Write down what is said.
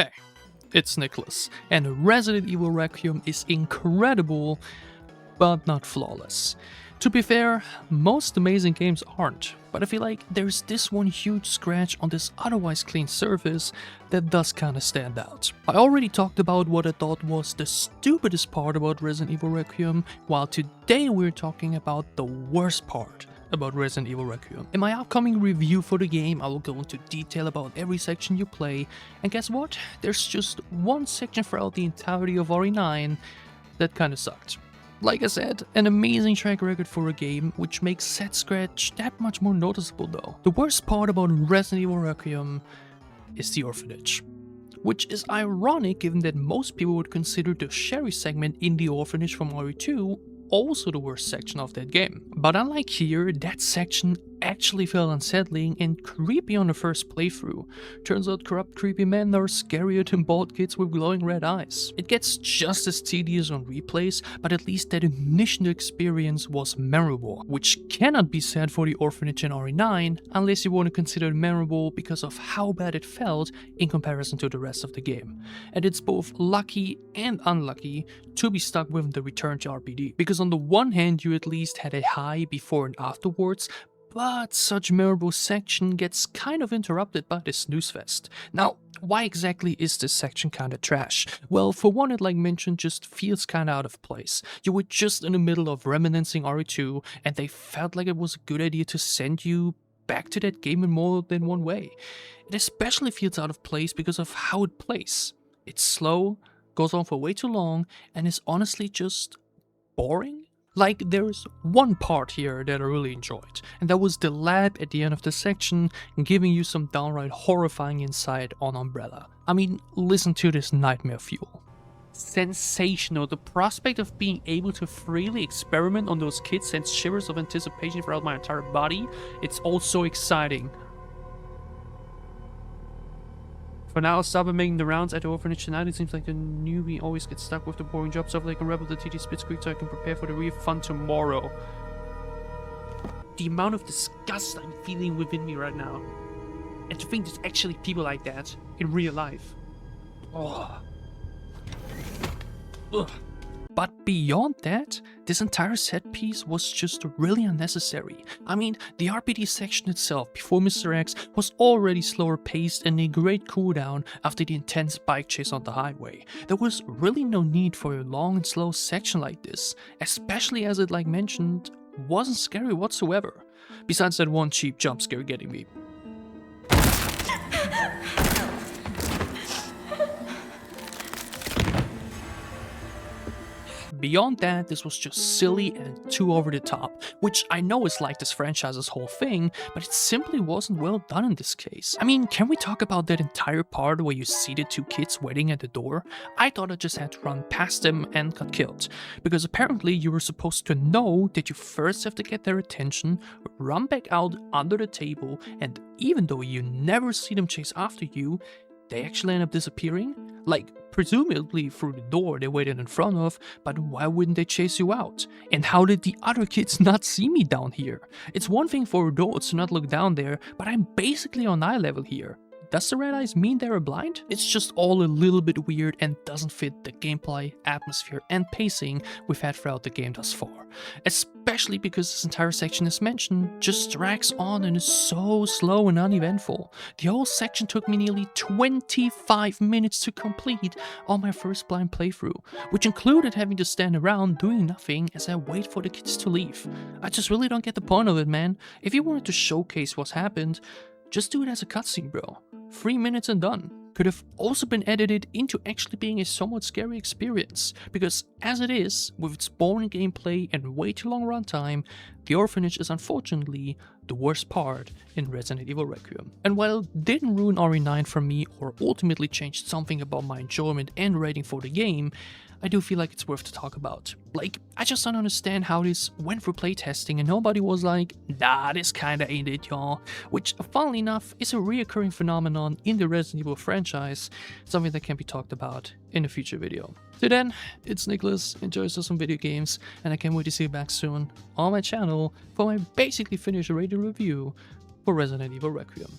Hey, it's Niclas, and Resident Evil Requiem is incredible, but not flawless. To be fair, most amazing games aren't, but I feel like there's this one huge scratch on this otherwise clean surface that does kinda stand out. I already talked about what I thought was the stupidest part about Resident Evil Requiem, while today we're talking about the worst part about Resident Evil Requiem. In my upcoming review for the game, I will go into detail about every section you play, and guess what? There's just one section throughout the entirety of RE9 that kinda sucked. Like I said, an amazing track record for a game, which makes said scratch that much more noticeable though. The worst part about Resident Evil Requiem is the Orphanage, which is ironic given that most people would consider the Sherry segment in the Orphanage from RE2 also the worst section of that game. But unlike here, that section actually felt unsettling and creepy on the first playthrough. Turns out corrupt creepy men are scarier than bald kids with glowing red eyes. It gets just as tedious on replays, but at least that initial experience was memorable, which cannot be said for the Orphanage in RE9 unless you want to consider it memorable because of how bad it felt in comparison to the rest of the game. And it's both lucky and unlucky to be stuck with the return to RPD, because on the one hand you at least had a high before and afterwards, but such memorable section gets kind of interrupted by this snooze fest. Now, why exactly is this section kinda trash? Well, for one, it like mentioned just feels kinda out of place. You were just in the middle of reminiscing RE2 and they felt like it was a good idea to send you back to that game in more than one way. It especially feels out of place because of how it plays. It's slow, goes on for way too long, and is honestly just boring. Like, there's one part here that I really enjoyed, and that was the lab at the end of the section giving you some downright horrifying insight on Umbrella. I mean, listen to this nightmare fuel. Sensational. The prospect of being able to freely experiment on those kids sends shivers of anticipation throughout my entire body. It's all so exciting. For now, stop making the rounds at the Orphanage tonight. It seems like the newbie always gets stuck with the boring job, so I can wrap up the TT Spitzkrieg so I can prepare for the real fun tomorrow. The amount of disgust I'm feeling within me right now. And to think there's actually people like that in real life. Oh. Ugh. But beyond that, this entire set piece was just really unnecessary. I mean, the RPD section itself before Mr. X was already slower paced and a great cooldown after the intense bike chase on the highway. There was really no need for a long and slow section like this, especially as it, like mentioned, wasn't scary whatsoever. Besides that one cheap jump scare getting me. Beyond that, this was just silly and too over the top, which I know is like this franchise's whole thing, but it simply wasn't well done in this case. I mean, can we talk about that entire part where you see the two kids waiting at the door? I thought I just had to run past them and got killed, because apparently you were supposed to know that you first have to get their attention, run back out under the table, and even though you never see them chase after you, they actually end up disappearing? Like, presumably through the door they waited in front of, but why wouldn't they chase you out? And how did the other kids not see me down here? It's one thing for adults to not look down there, but I'm basically on eye level here. Does the red eyes mean they're blind? It's just all a little bit weird and doesn't fit the gameplay, atmosphere, and pacing we've had throughout the game thus far. Especially because this entire section, as mentioned, just drags on and is so slow and uneventful. The whole section took me nearly 25 minutes to complete on my first blind playthrough, which included having to stand around doing nothing as I wait for the kids to leave. I just really don't get the point of it, man. If you wanted to showcase what's happened, just do it as a cutscene, bro. 3 minutes and done. Could have also been edited into actually being a somewhat scary experience, because as it is, with its boring gameplay and way too long runtime, the Orphanage is unfortunately the worst part in Resident Evil Requiem. And while it didn't ruin RE9 for me or ultimately changed something about my enjoyment and rating for the game, I do feel like it's worth to talk about. Like, I just don't understand how this went through playtesting and nobody was like, nah, this kinda ain't it, y'all. Which, funnily enough, is a reoccurring phenomenon in the Resident Evil franchise, something that can be talked about in a future video. Till then, it's Niclas, enjoy some video games, and I can't wait to see you back soon on my channel for my basically finished rated review for Resident Evil Requiem.